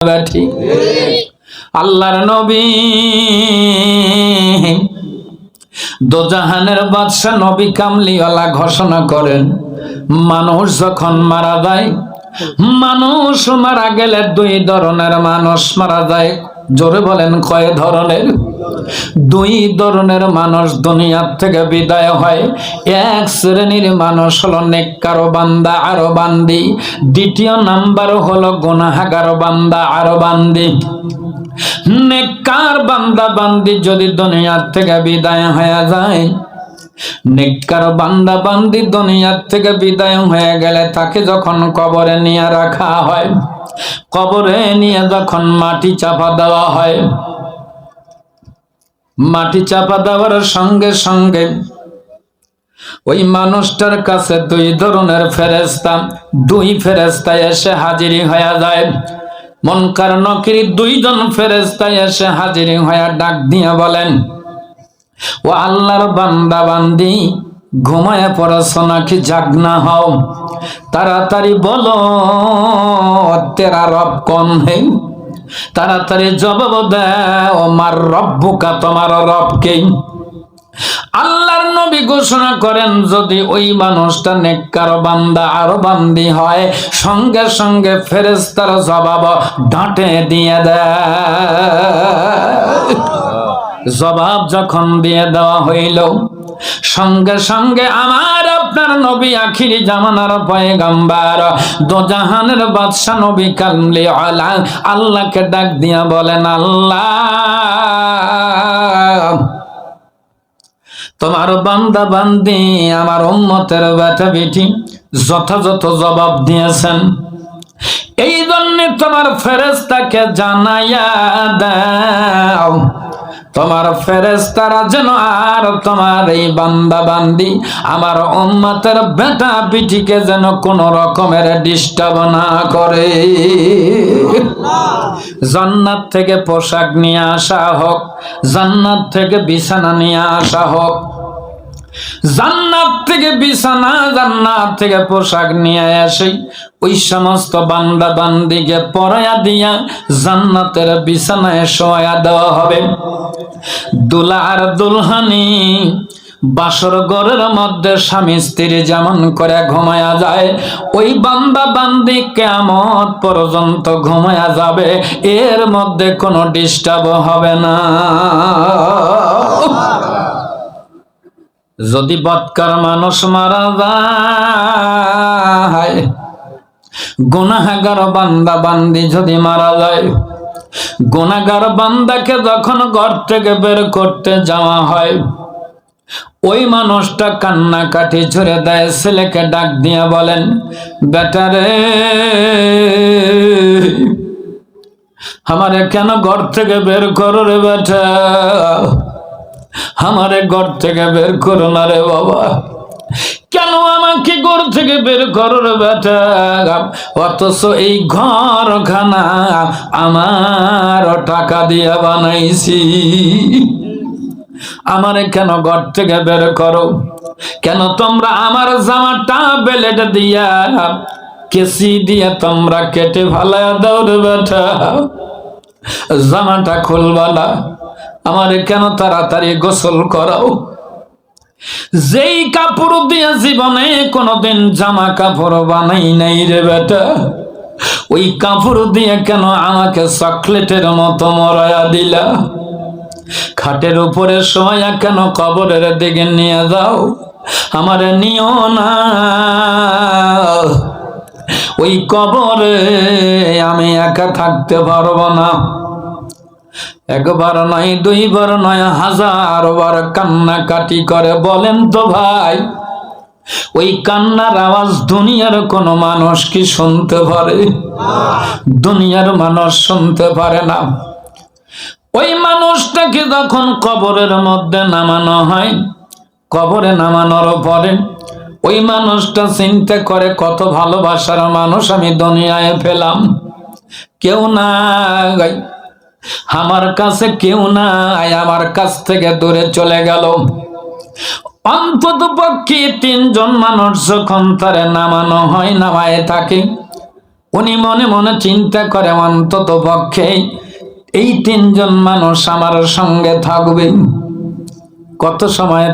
ব্যাঠি আল্লাহর নবী দোজাহানের বাদশা নবী কামলিওয়ালা ঘোষণা করেন, মানুষ যখন মারা যায়, মানুষ মারা গেলে দুই ধরনের মানুষ মারা যায়। জোরে বলেন কয় ধরনের? দুই ধরনের মানুষ দুনিয়ার থেকে বিদায় হয়। এক শ্রেণীর মানুষ হলো নেককার বান্দা আর বান্দি, দ্বিতীয় নাম্বার হলো গুনাহগার বান্দা আর বান্দি। নেককার বান্দা বান্দি যদি দুনিয়ার থেকে বিদায় হয়ে যায়, নেককার বান্দা বান্দি দুনিয়ার থেকে বিদায় হয়ে গেলে তাকে যখন কবরে নিয়ে রাখা হয়, কবরে নিয়ে যখন মাটি চাপা দেওয়া হয়, মাটি চাপা দেওয়ার সঙ্গে সঙ্গে ওই মানুষটার কাছে দুই ধরনের ফেরেশতা, দুই ফেরেশতা এসে হাজিরি হয়ে যায়। মুনকার নাকির দুইজন ফেরেশতা এসে হাজিরি হয়ে ডাক দিয়ে বলেন, ও আল্লাহর বান্দা বান্দি, ঘুমায় পড়াছো নাকি জাগনা হও? তাড়াতাড়ি বলো তেরা রব কোন হে? তাড়াতাড়ি জবাব দাও, আমার রব্বুকা, তোমার রব কে? আল্লাহর নবী ঘোষণা করেন, যদি ওই মানুষটা নেককার বান্দা আর বান্দি হয়, সঙ্গে সঙ্গে ফেরেশতার জবাব ডাঁটে দিয়ে দেয়। জবাব যখন দিয়ে দেওয়া হইল, সঙ্গে সঙ্গে আমার আপনার নবী আখিরি জামানার পয়গম্বর দোজাহানের বাদশা নবী কামলিওয়ালা আল্লাহকে ডাক দিয়া বলেন, আল্লাহ, তোমার বান্দা বান্দি আমার উম্মতের বেটা বেটি যথাযথ জবাব দিয়েছেন, এই জন্য তোমার ফেরেশতাকে জানাইয়া দাও, তোমার ফেরেশতারা যেন আর তোমার এই বান্দা বান্দি আমার উম্মতের বেটা বিটিকে যেন কোন রকমের ডিস্টার্ব না করে। জান্নাত থেকে পোশাক নিয়ে আসা হোক, জান্নাত থেকে বিছানা নিয়ে আসা হোক, জান্নাত থেকে বিছানা, জান্নাত থেকে পোশাক নিয়ে আসে ওই সমস্ত বান্দা বান্দিকে পরায়া দিয়া জান্নাতের বিছানায় শোয়া দেওয়া হবে। দুলা আর দুলহানি বাসর ঘরের মধ্যে স্বামী স্ত্রী যেমন করে ঘুমায়া যায়, ওই বান্দা বান্দি কিয়ামত পর্যন্ত ঘুমায়া যাবে, এর মধ্যে কোনো ডিস্টার্ব হবে না। যদি বদকার মানুষ মারা যায়, গুনাহগার বান্দা বান্দি যদি মারা যায়, গুনাহগার বান্দাকে যখন ঘর থেকে বের করতে যাওয়া হয়, ওই মানুষটা কান্নাকাটি ঝরে দেয়, ছেলেকে ডাক দিয়ে বলেন, বেটারে আমারে কেন ঘর থেকে বের করো রে বেটা, আমারে ঘর থেকে বের করো না রে বাবা, কেন আমাকে ঘর থেকে বের করো রে বেটা, অথচ এই ঘরখানা আমার টাকা দিয়ে বানাইছি, আমারে কেন ঘর থেকে বের করো? কেন তোমরা আমার জামাটা বেলেট দিয়া কেসি দিয়ে তোমরা কেটে ফালায়া দাও রে বেটা, জামাটা খুলবা না, আমারে কেন তাড়াতাড়ি গোসল করাও? যেই কাপড় দিয়ে জীবনে কোনোদিন জামা কাপড় বানাই নাই রে বেটা, ওই কাপড় দিয়ে কেন আমাকে চকলেটের মতো মরায়া দিলা? খাটের উপরে শোয়া কেন কবরের দিকে নিয়ে যাও? আমারে নিও না, ওই কবরে আমি একা থাকতে পারবো না। একবার নয়, দুইবার নয়, 1000 বার কান্নাকাটি করে। বলেন তো ভাই, ওই কান্নার আওয়াজ দুনিয়ার কোন মানুষ কি শুনতে পারে? দুনিয়ার মানুষ শুনতে পারে না। ওই মানুষটাকে যখন কবরের মধ্যে নামানো হয়, কবরে নামানোর পরে ওই মানুষটা চিন্তা করে, কত ভালোবাসার মানুষ আমি দুনিয়ায় পেলাম, কেউ নাই আমার কাছে, কেউ নাই, আমার কাছ থেকে দূরে চলে গেল। অন্তত পক্ষে 3 জন মানুষ যখন তারে নামানো হয়, নামায় থাকে, উনি মনে মনে চিন্তা করে অন্তত পক্ষে এই তিনজন মানুষ আমার সঙ্গে থাকবে। কত সময়